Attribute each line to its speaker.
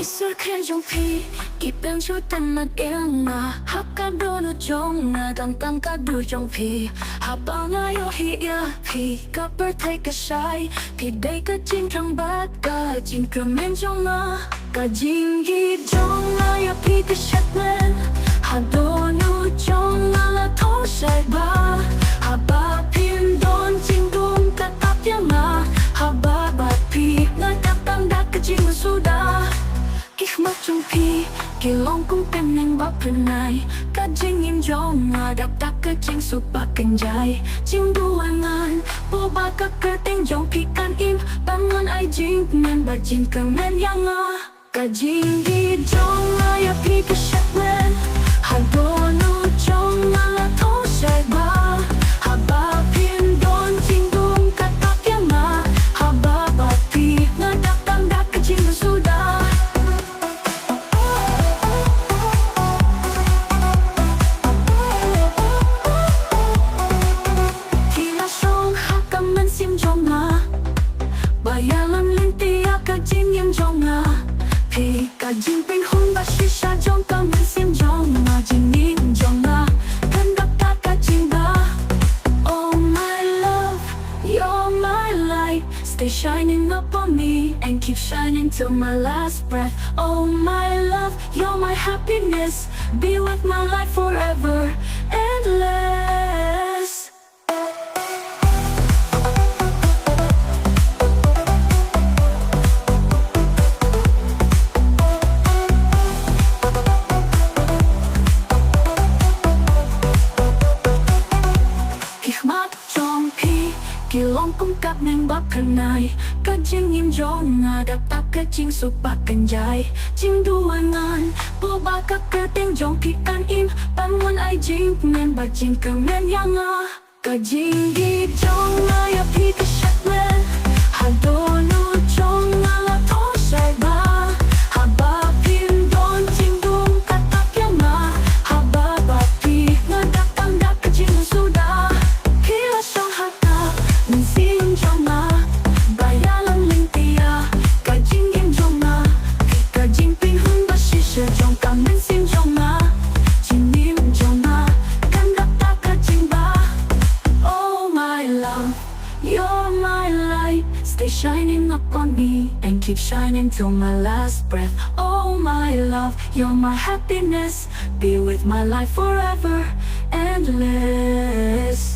Speaker 1: 익숙한 종피 기병 출단나게나 합가도는 종나 단단가도 종피 하방아요 히야피 couple take a shy 피 데이가 진정 받가 진크면 종나 가진기 종나야 피그 샷맨 하도누 종나라 토살바 하바 핀돈 진동 tatapyama haba bapi nagtatanda ka suda Kihmat trong pi kilong kung tem nang baprenay Kajing im jong nga daptak ka jing supa kanjay Jing duangan po ba ka kerting jong pi kan im Bangan ay jing men ba jing ka men yang nga Kajing di jong nga ya pi ka shatman Hadono jong nga la to say ba Haba pin don jing dung katak yang nga Haba bapi nga daptanda ka jing suda Bayalan lintia ka jing yang jong nga Pi ka jing ping hung ba shisha jong ka men sim jong nga Jing ning jong nga Kandak ta ka jing ba Oh my love, you're my light Stay shining up on me And keep shining till my last breath Oh my love, you're my happiness Be with my life forever Endless Kilong kung kap nang baprenay Ka jing im jong nga daptak ka jing supa kanjay Jing duangan po ba ka kerting jong pi kan im Bangun ay jing men ba jing ka men yang nga Ka jing di jong nga ya pi ka shatman Hadono jong nga la to say ba Haba pin don jing dung katak yang nga Haba bapi nga daptang dak ka jing suda Kila siyang hata Min sim jong nga Bayalang lintia Ka jing im jong nga Ka jing ping hung ba shisha jong ka min sim jong nga Jing nim jong nga Kandak ta ka jing ba Oh my love You're my light Stay shining up on me And keep shining till my last breath Oh my love You're my happiness Be with my life forever Endless